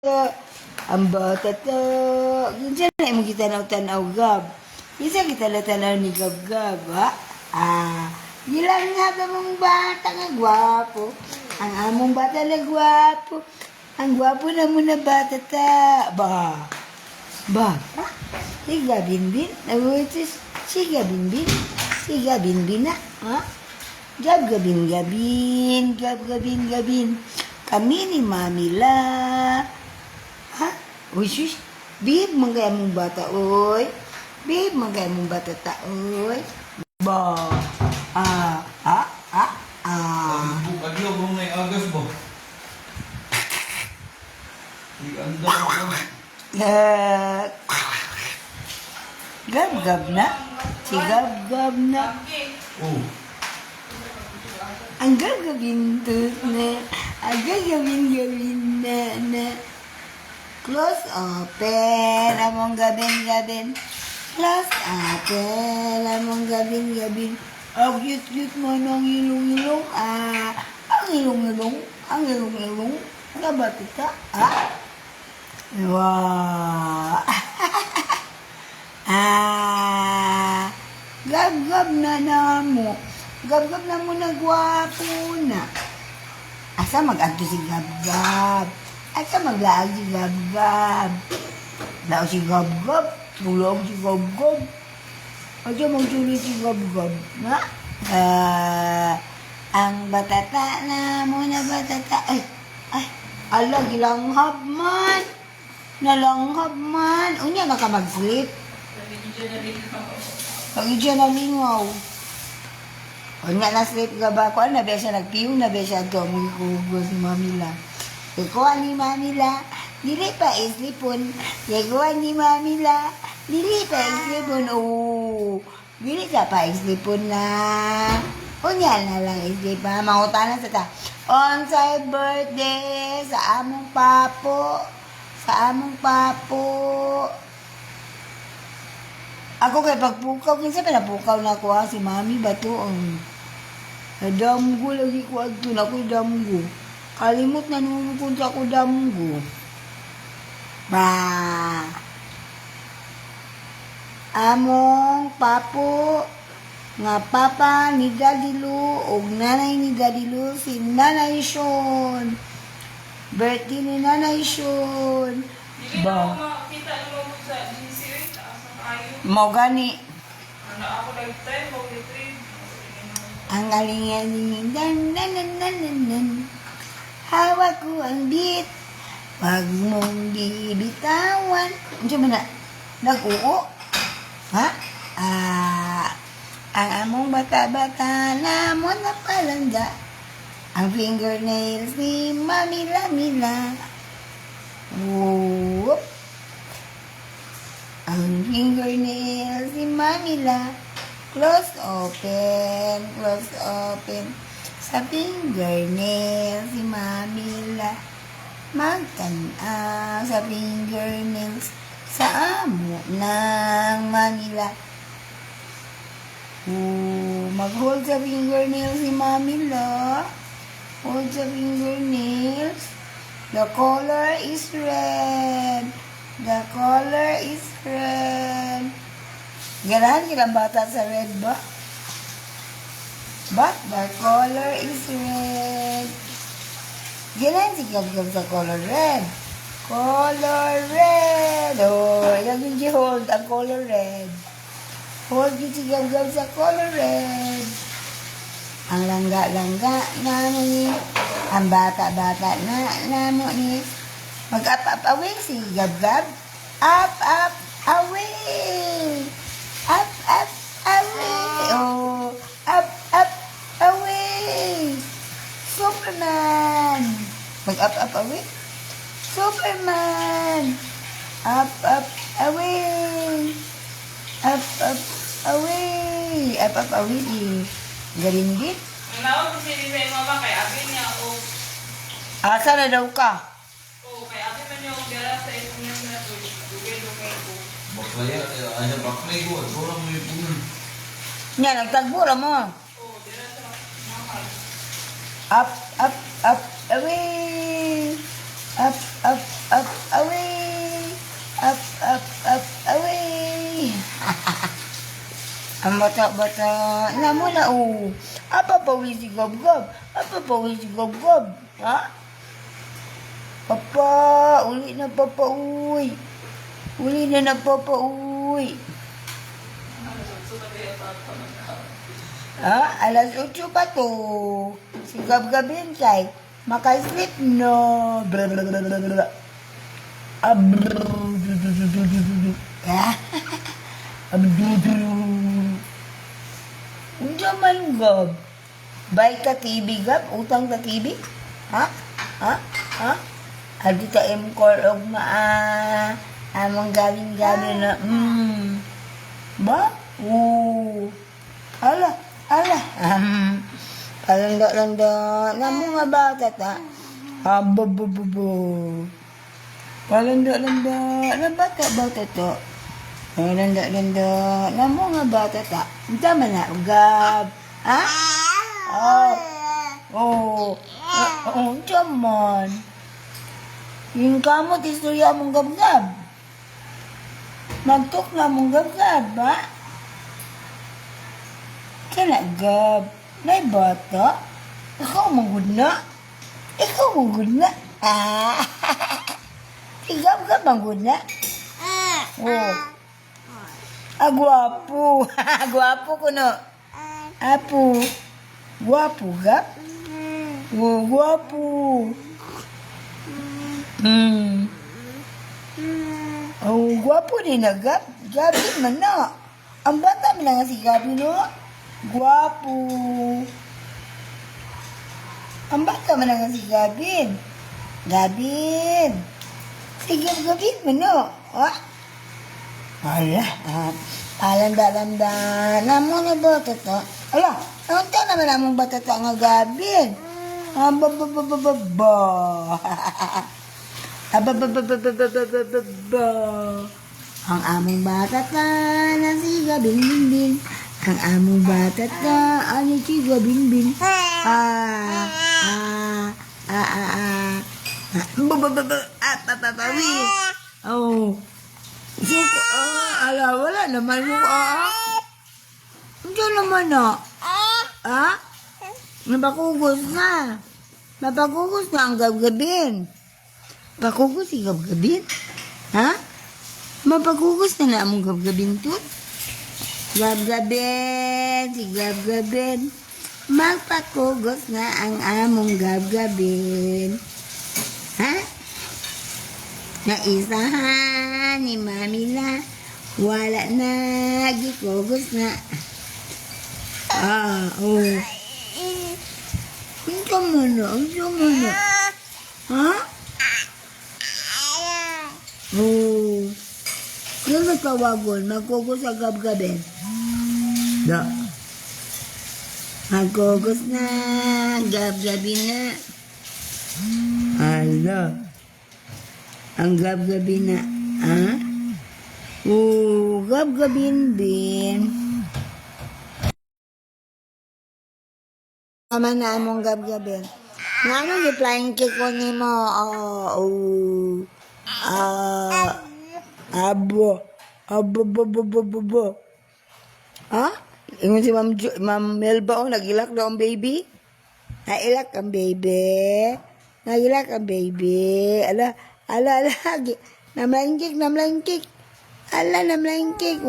Ang bata to. Diyan na mo kita tanaw gab. Isa kita tanaw ni gab-gab, ha? Ilang nga ba mong bata nga gwapo? Ang among bata na gwapo. Ang gwapo na mo na bata ta. Ba? Siga binbin? Siga binbin? Siga binbin na, ha? Gab gabin. Kami ni Mami la. Ha? Uy, shush. Babe, manggaya mong bata, oy. Babe, manggaya mong bata ta, oy. Ba. Kadyo kung may agas ba? Iganda ako. Gab-gab na. Si gab-gab na. Oh. Ang gagawin tut na. Ang gagawin na. Close open. Among gabin. Close open. Among gabin. Ang cute mo ng ilong-ilong. Ang ilong-ilong. Ano ba ito? Wow. Gab-gab na mo. Gab-gab na mo na gwapo na. Asa mag-adto si Gab-gab? Asa maglaag si Gab-gab? Lao si Gab-gab? Bulog si Gab-gab? Asa magsulit si Gab-gab? Na? Ang batata na mo na batata. Ay, ala, gilanghap man. Nalanghap man. Unya na ka mag-sleep. Pag-idya na lingaw. Unya na sleep ka ba? Kuan na ba siya nagpiyong na ba siya ito? May kugo si Mamila. Ikuha ni Mamila. Dili pa islipon. Ikuha ni Mamila. Dili pa islipon. Oh. Dili ka pa islipon na. Unya na lang islip ha. Mangutanan sa ta. On sa birthday sa among papo. Ako kay pagpukaw, kinsa pa napukaw na ko ha, si Mami ba to? Damgo lagi ko adto na ko'y damgo. Kalimot na nung punta ko damgo. Among papo, nga papa ni Daddy Lu, o nanay ni Daddy Lu, si Nanay Sean. Birthday ni Nanay Sean. Dili na ako makakita naman mo sa GC, taas ng kayo. Mo gani. Ano ako lifetime, mag-retrieve. Ang aling-aling dan. Hawak ko ang beat. Wag mong bibitawan. Ano ba na? Nag-uo? Ha? Ang among bata-bata na mo na palanda. Ang fingernails ni Mamila. Whoop. Ang fingernails ni Mamila. Close open. Sa fingernails si Mamila. Magtanaw sa fingernails sa amo ng Manila. Mag-hold sa fingernails si Mamila. Hold sa fingernails. The color is red. Ganahan kitang bata sa red ba? But the color is red. Ganahan si Gab-Gab sa color red. Oh, yan yung hold ang color red. Hold yung si Gab-Gab sa color red. Ang langga-langga na mo ni. Ang bata-bata na mo ni. Mag-up away si Gab-Gab. Up away. Up away. Oh, up away. Superman. Mag-up away. Superman. Up away. Up away. Galing din. Ang nawag ko si Ribay Mama, kay Abin niya ako. Asa na daw ka? Oo, kay Abin man niya ako dala sa isang niya na dugay ko. Baklaya, ano baklay ko. Sobrang may punan. Nya, nagtagbo ra mo. Oo, dala sa mahal. Up away. Up bata-bata. Namo na, oh. Apa pawi si Gab-Gab? Apa pawi si Gab-Gab? Ha? Papa, uli na papa, uy. Uli na papa, uy. Ha? Alas 8 pa to. Si Gab-Gab yun, say. Maka-sleep no. Blablabla. Ha? Unsa man, Gab? Bay ka TV, Gab? Utang ka TV? Ha? Ha? Ha? Adi ka M-Core og amang galing-galing na, ba? Oo. Ala, palanda-landa, namo nga bata ta? Bubu. Palanda-landa, na bata-bata to? Palanda-landa, namo nga bata ta? Tama na, Gab. Ha? Oh, tiyaman. Yung kamot, istorya mong Gab-Gab. Magtok na mong Gab-Gab, ba? Kana, Gab. Nay bata. Ikaw magud na. Si Gab-Gab magud na. Oh. Gwapo. Gwapo ko no. Apo. Gwapo, Gab? Oh, gwapo. Oh, gwapo din na, Gab. Gabi man na. Ang bata man na nga si Gabi, no? Gwapo. Ang bata man na nga si Gabin. Gabin. Si Gabin man, no? Ha? Ala, palanda-landa. Namo na bata to. Ala, ang ta naman namang bata to nga Gabin. Ang among bata ta na si Gabin. Ang among bata ta ani si Gabin. Papawi. Oh. Suko, ala, wala naman mo, Hindi naman na. Napakugos na. Napakugos na ang Gab-Gabin. Pakugos si Gab-Gabin? Ha? Mapakugos na na among Gab-Gabin to? Gab-Gabin, si Gab-Gabin. Magpakugos na ang among Gab-Gabin. Ha? Naisahan ni Mami na. Wala na, gikugos na. Oh. Unsa man na? Ha? Oh. Yung nagtawagon, magkugos sa Gab-Gabin. Da. Magkugos na, Gab-Gabin na. Ala. Ang Gab-Gabin na. Ha? Oh, Gab-Gabin bin. Naman na among Gab-Gabin. Nga ano yung flying cake ko ni mo? Abo. Ha? Ingon si Ma'am Melba, nagilak daw ang baby? Nailak ang baby. Ala. Namlangkik. Ala, namlangkik.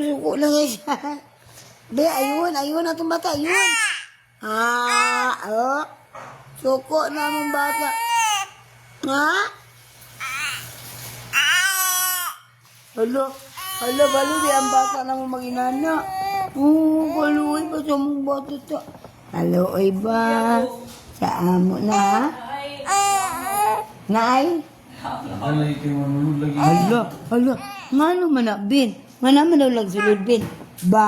Suko lang siya. Be, ayun atong bata, ayun. Suko na mong bata. Ha? Hala, balo di ang bata na mong maginana. Baluoy pa sa mong bata ta. Haloy ba? Sa amo na, ha? Naay? Hala. Ngano man na, Bin? Ngano man daw sulod, Bin? Ba!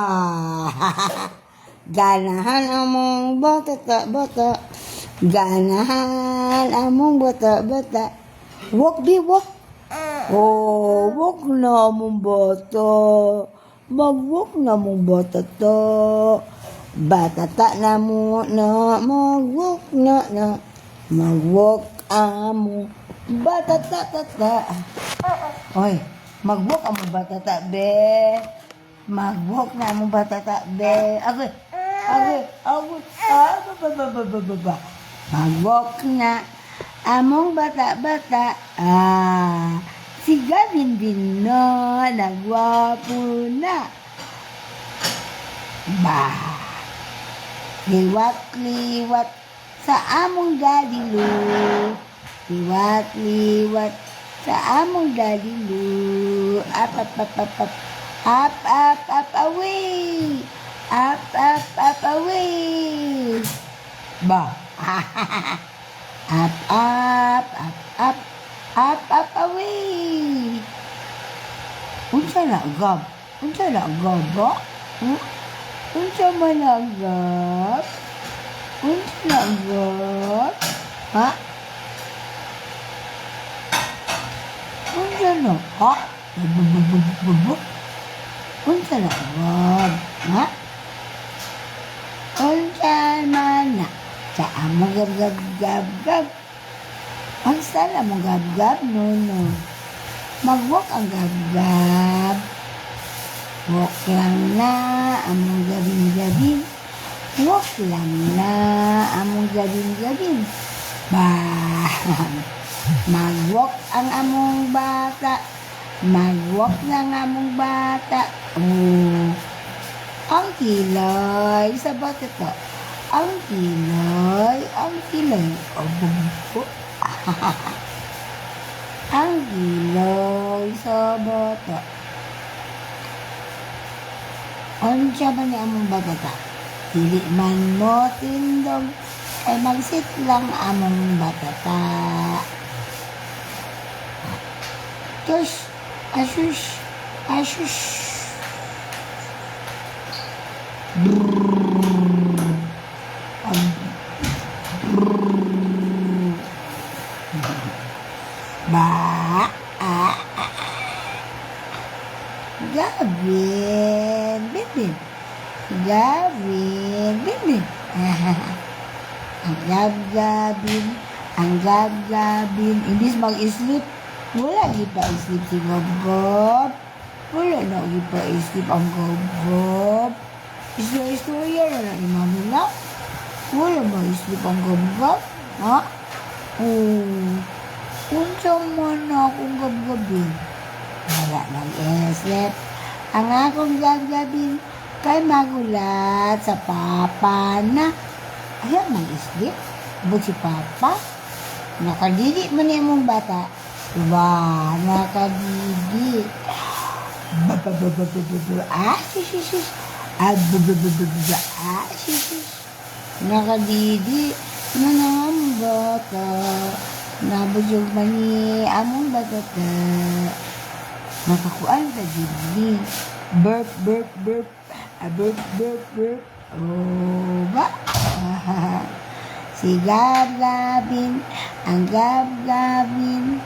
Ganahan among bata. Ganahan among bata. Walk, Bi, walk. Walk na among bata. Mag-walk na among bata to. Bata ta na mo na. Mag-walk na. Mag-walk among bata ta. Oy, Mag-walk ang mga bata be. Mag-walk na ang mga bata be. Ako, ba. Mag-walk na among bata-bata. Si Gavin din no, nagwapo na. Ba, liwat-liwat sa among dalilu. Liwat-liwat sa among dalilu. Up, away. Up, away. Ba, up, away. Unsa na gab? Ba? Unsa man na gab? Ha? Unsa na? Ha? Unsa na gab? Ha? Unsa man na? Sa among gab. Ang sala mong gab, no. Mag-walk ang gab. Walk lang na among gabin. Walk lang na among gabin. Mag-walk ang among bata. Mag-walk lang among bata. Oh. Ang kilay. Sa bata to. Ang kilay. Oh, bumpo. Ang kilay sa bata. Unsa man ni among bata? Dili man mo tindog, ay magsit lang among bata. Tush, asus. Gavin. Ang gab-gabin. Imbis mag-sleep, wala ipa-sleep si Gab-Gab. Wala na ipa-sleep ang Gab-Gab. Istorya na lang imami na. Wala mag-sleep ang Gab-Gab. Ha? Unsa man akong Gab-Gabin. Wala nag-sleep. Ang akong Gab-Gabin kay magulat sa papa na ayaw mag-sleep. But si papa, nakadidi man niya mong bata. Diba? Nakadidi. Nakadidi na ang bata. Nabudyog man ni among bata. Nakakuan ka didi. Burp. Burp. Oh, ba? Si Gab-Gabin, ang Gab-Gabin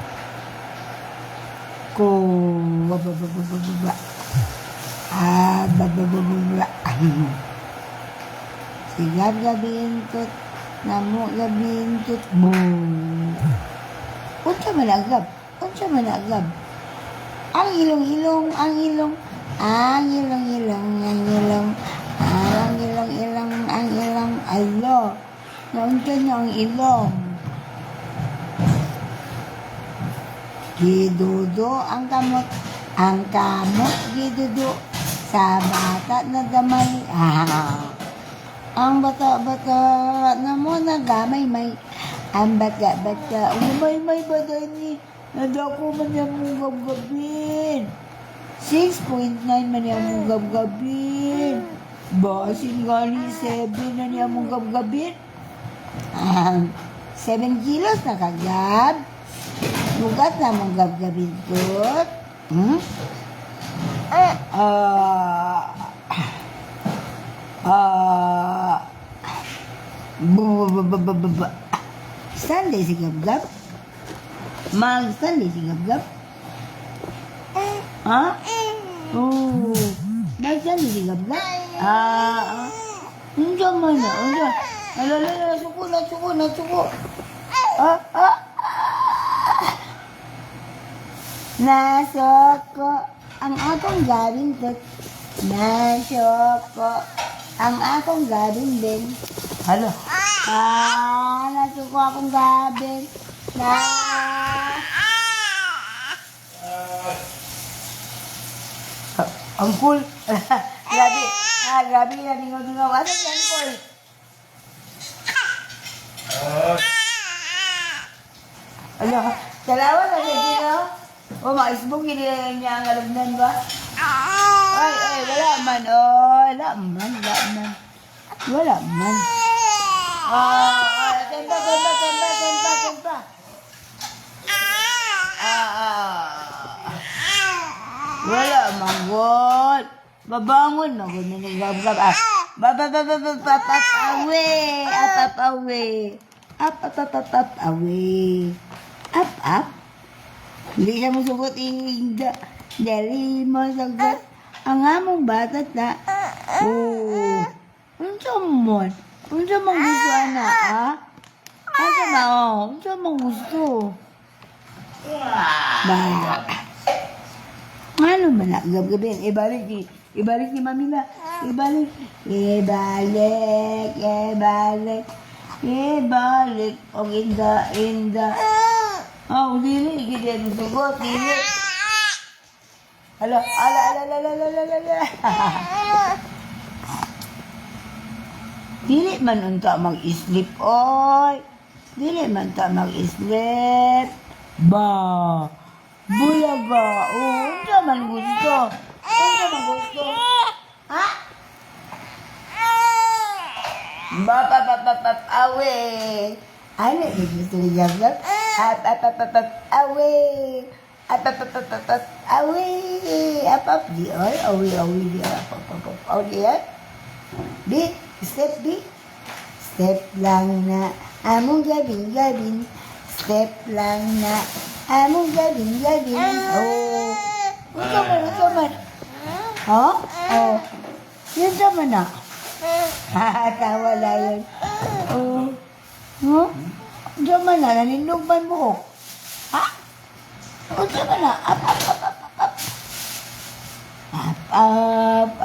ko. Ba. Si Gab-Gabin tot, namo Gabin tot mo. Unsa man agab? Ang ilong. Alo, naunta niya ang ilong. Gidudo ang kamot, gidudo sa bata na damay. Ang bata-bata na mo nagamay may. Ang bata-bata, may baday ni. Nadako man niya mong Gab-Gabin. 6.9 man niya mong Gab-Gabin. Basin nga ni 7 na niya mong Gab-Gabin. 7 kilos na kagab. Lugat na mong Gab-Gabin tot. Sunday si Gab-Gab? Mag-Sunday si Gab-Gab? Ha? Oh. Mag-Sunday si Gab-Gab? Hindi man na. Alala, suko. Nasoko ang akong gabing tot. Nasoko ang akong gabing din. Halo. Nasuko akong gabing. Ang cool. Grabe. Grabe na lingaw-lingaw. Ano yan, cool? Ano? Dalawa na lingaw? O, maisbong hindi niya ang alagnan ba? Ay, wala man. Wala man. Wala man. Tempa. Wala manggol. Babangon na ko na nagagab. Apapapawe. Up. Hindi siya mo sugot inda. Dali mo sagot. Ang among batat na. Unsa man gusto ana, ha? Unsa man gusto? Ano man na, gab-gabi, ibalik ni Mami na, ibalik, o inda, dili, gidi, sugot, dili. Ala. Dili man unta mag-sleep, oy. Dili man ta mag-sleep. Bulaga. Unsa man gusto? Ha? Awe. Ano yung gusto niya? Awe. Awe. Di ay. Awe. Di ay. Di. Step. Step lang na. Among gabing. Step lang na. Among gabing. Unsa man. Yun naman na. Tawa na yun. Unsa man na. Nanindog man buhok. Ha? Unsa man na. Up.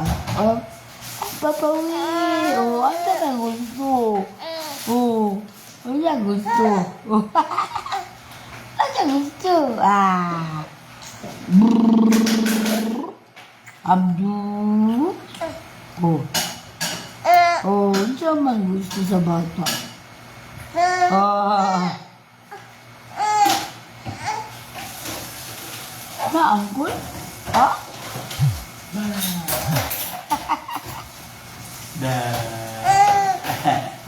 Papawi. Ano na gusto? Ano gusto? Ano gusto? Abdu. Ano man gusto sa bata? Naangkol? Ha?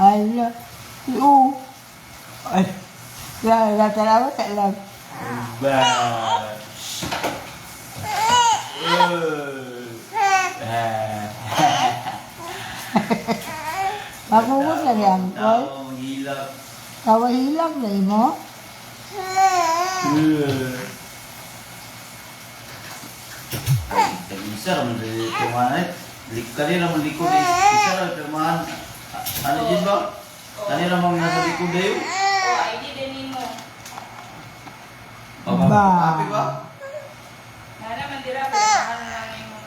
Hala. Ay. Talaga. Makugot na ni Angkol. Kawahilak na mo. Isa naman sa kumahan. Kanina naman likod eh. Isa naman kumahan. Ano din ba? Kanina naman nasa likod eh. ID din mo. Kapi ba? Nana mandira pero ano mo.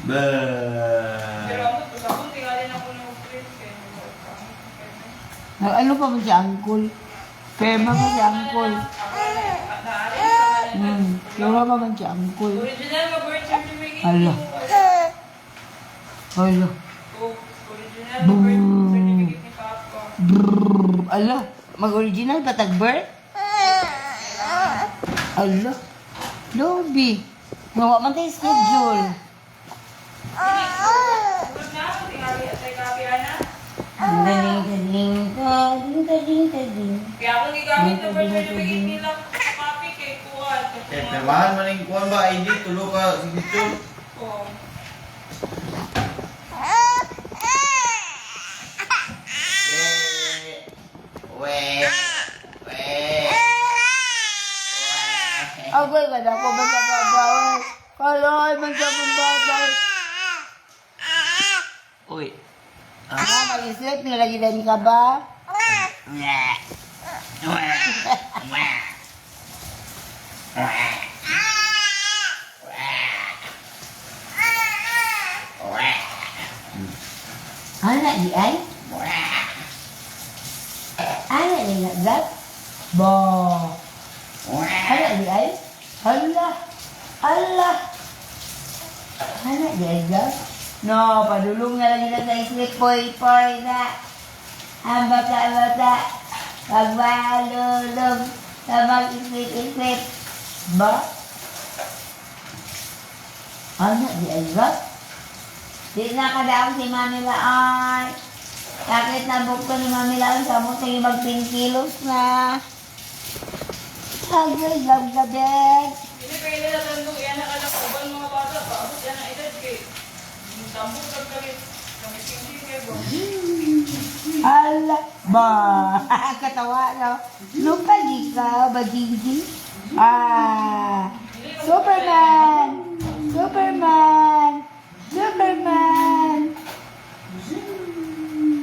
Pero ako sa kung tingalin ako ng print Ano pa ba si Angkol? Pema pa si Angkol. Pema pa man si Angkol. Original mo birth certificate. Hala. Original mo birth certificate ni Papa. Ala. Mag-original pa tag-birth? Ala. Lobby. Ngawa man tayo schedule. Huwag na ako tingali at ay kapi ana. Tading. Kaya ako gigamit ng birth certificate nila copy kay Kuwan. Temahan maning kuhan ba ID tulo ka signature. Agoy ka na ako man sa babawal. Kaloy man sa babawal. Uy. Mag-sleep na lagi din ka ba? Anak di ay? Anak di nagap? Bo. Anak di ay? Allah. Allah. Anak di ay gap? No, padulong na lagi na sa islit. Poy na. Ang bata-bata. Pagbalulong. Sa mag-islit-islit. Ba? Anak di ay gap? Di na kadaang si Manila ay. Bakit nabuk ko ni Manila ang sabot na ibang 10 kilos na. Agay, gab-gabeng. Hindi pwede na tandong yan ang anak ko. Bang mga bata pa. Abot yan ang edad kay. Yung tambok kami. Kami hindi kayo ba? Ala, ba, katawa no. Lupa di ka, badigi. Superman! Superman! Superman!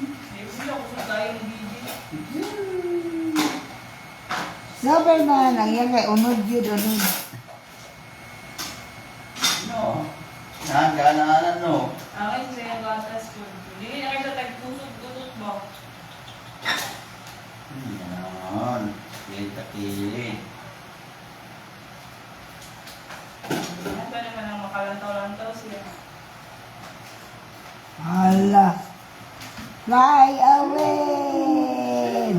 Hindi ako sa tayo ng video. Superman! Ang yan kay unod yun, unod. No. Naan no. Akin sa yung gatas ko. Hindi na kayo sa tagpusog-tutot ba? Yan. Kilit. Yan pa naman ang makalantaw-lantaw siya. Ala. Fly away!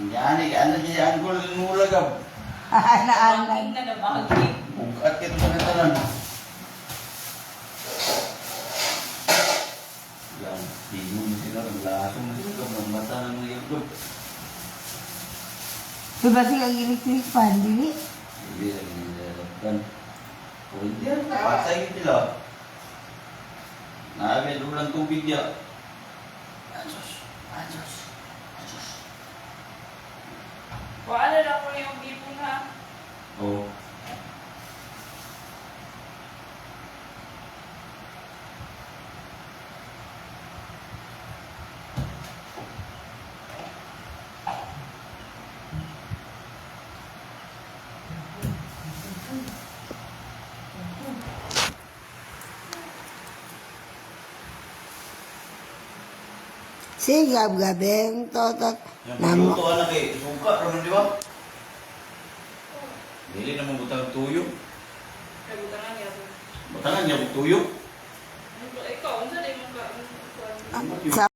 Yan, ano niya, ang gulo ng mulagab. Ana-ana. Baging na nabaging. Bukat kita sa natalan. Yan, tingin mo sila, lasong na sila, ng mata ng mga yagdob. Diba silang electric fan, dili? Hindi lagi nilalagyan. O hindi yan, patay sila. Nakabay ulang tubig niya. Ansos. Wala na ko yung ipon ha. Oo. Sigab gabeng totot. Yung Namo. pagluto anak eh, suka naman di ba? Dili naman butang tuyo. Kagutangan niya. Butangan niya tuyo. Ikaw, ano sa mo ka? Sa